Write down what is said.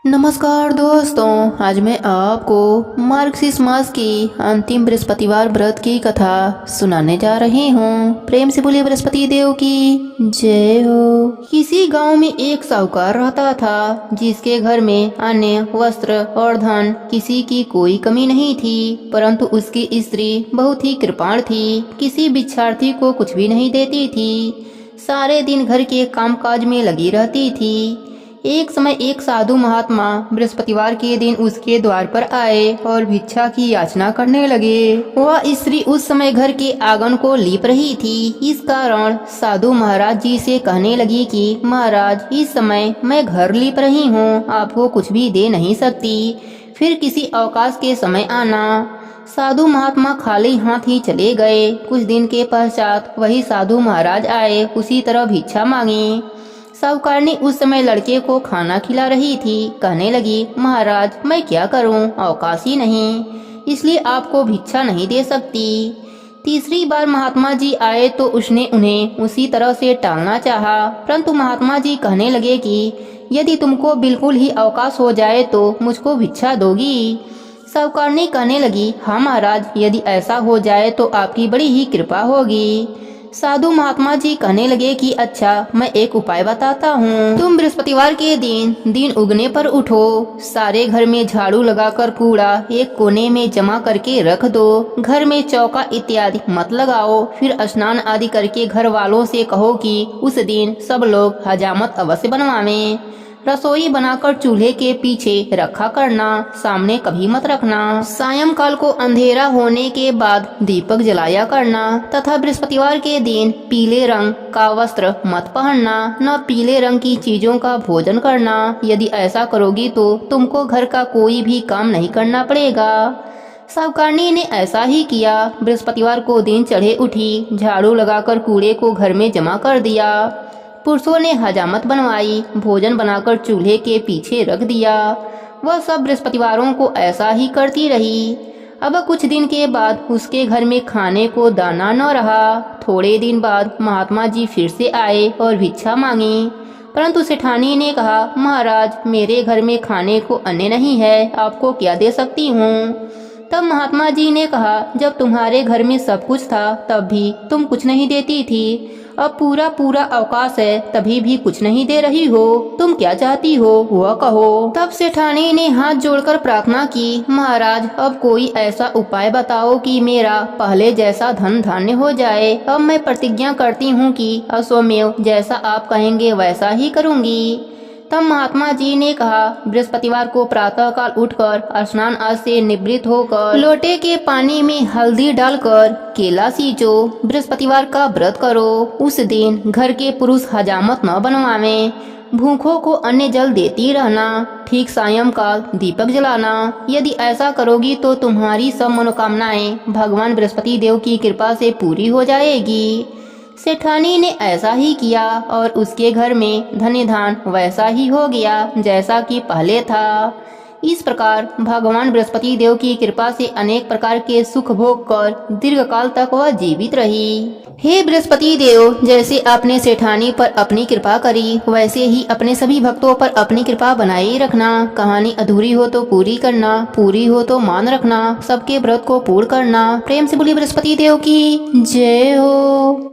नमस्कार दोस्तों, आज मैं आपको मार्गशीर्ष मास की अंतिम बृहस्पतिवार व्रत की कथा सुनाने जा रही हूँ। प्रेम से बोलिए बृहस्पति देव की जय हो। किसी गांव में एक साहूकार रहता था, जिसके घर में अन्न, वस्त्र और धन किसी की कोई कमी नहीं थी, परंतु उसकी स्त्री बहुत ही कृपाण थी। किसी भिक्षार्थी को कुछ भी नहीं देती थी, सारे दिन घर के कामकाज में लगी रहती थी। एक समय एक साधु महात्मा बृहस्पतिवार के दिन उसके द्वार पर आए और भिक्षा की याचना करने लगे। वह स्त्री उस समय घर के आंगन को लीप रही थी। इस कारण साधु महाराज जी से कहने लगी कि महाराज, इस समय मैं घर लीप रही हूँ, आपको कुछ भी दे नहीं सकती, फिर किसी अवकाश के समय आना। साधु महात्मा खाली हाथ ही चले गए। कुछ दिन के पश्चात वही साधु महाराज आए, उसी तरह भिक्षा मांगी। साहूकारनी उस समय लड़के को खाना खिला रही थी। कहने लगी, महाराज, मैं क्या करूं, अवकाश ही नहीं, इसलिए आपको भिक्षा नहीं दे सकती। तीसरी बार महात्मा जी आए तो उसने उन्हें उसी तरह से टालना चाहा, परंतु महात्मा जी कहने लगे कि यदि तुमको बिल्कुल ही अवकाश हो जाए तो मुझको भिक्षा दोगी। साहूकारनी कहने लगी, हाँ महाराज, यदि ऐसा हो जाए तो आपकी बड़ी ही कृपा होगी। साधु महात्मा जी कहने लगे कि अच्छा, मैं एक उपाय बताता हूँ। तुम बृहस्पतिवार के दिन उगने पर उठो, सारे घर में झाड़ू लगाकर कूड़ा एक कोने में जमा करके रख दो। घर में चौका इत्यादि मत लगाओ। फिर स्नान आदि करके घर वालों से कहो कि उस दिन सब लोग हजामत अवश्य बनवावें। रसोई बनाकर चूल्हे के पीछे रखा करना, सामने कभी मत रखना। सायंकाल को अंधेरा होने के बाद दीपक जलाया करना तथा बृहस्पतिवार के दिन पीले रंग का वस्त्र मत पहनना, न पीले रंग की चीजों का भोजन करना। यदि ऐसा करोगी तो तुमको घर का कोई भी काम नहीं करना पड़ेगा। साहूकारनी ने ऐसा ही किया। बृहस्पतिवार को दिन चढ़े उठी, झाड़ू लगाकर कूड़े को घर में जमा कर दिया। पुरुषों ने हजामत बनवाई, भोजन बनाकर चूल्हे के पीछे रख दिया। वह सब बृहस्पतिवारों को ऐसा ही करती रही। अब कुछ दिन के बाद उसके घर में खाने को दाना न रहा। थोड़े दिन बाद महात्मा जी फिर से आए और भिक्षा मांगी, परंतु सेठानी ने कहा, महाराज, मेरे घर में खाने को अन्न नहीं है, आपको क्या दे सकती हूँ। तब महात्मा जी ने कहा, जब तुम्हारे घर में सब कुछ था तब भी तुम कुछ नहीं देती थी, अब पूरा पूरा अवकाश है तभी भी कुछ नहीं दे रही हो, तुम क्या चाहती हो वह कहो। तब सेठानी ने हाथ जोड़कर प्रार्थना की, महाराज, अब कोई ऐसा उपाय बताओ कि मेरा पहले जैसा धन धान्य हो जाए। अब मैं प्रतिज्ञा करती हूँ कि अश्वमेव जैसा आप कहेंगे वैसा ही करूँगी। तब महात्मा जी ने कहा, बृहस्पतिवार को प्रातः काल उठकर स्नान आदि से निवृत्त होकर लोटे के पानी में हल्दी डालकर केला सींचो। बृहस्पतिवार का व्रत करो। उस दिन घर के पुरुष हजामत न बनवावें। भूखों को अन्न जल देती रहना। ठीक सायंकाल दीपक जलाना। यदि ऐसा करोगी तो तुम्हारी सब मनोकामनाएं भगवान बृहस्पति देव की कृपा से पूरी हो जाएगी। सेठानी ने ऐसा ही किया और उसके घर में धन्य धान वैसा ही हो गया जैसा कि पहले था। इस प्रकार भगवान बृहस्पति देव की कृपा से अनेक प्रकार के सुख भोग कर दीर्घ काल तक वह जीवित रही। हे बृहस्पति देव, जैसे आपने सेठानी पर अपनी कृपा करी, वैसे ही अपने सभी भक्तों पर अपनी कृपा बनाए रखना। कहानी अधूरी हो तो पूरी करना, पूरी हो तो मान रखना, सबके व्रत को पूर्ण करना। प्रेम से बोलिए बृहस्पति देव की जय हो।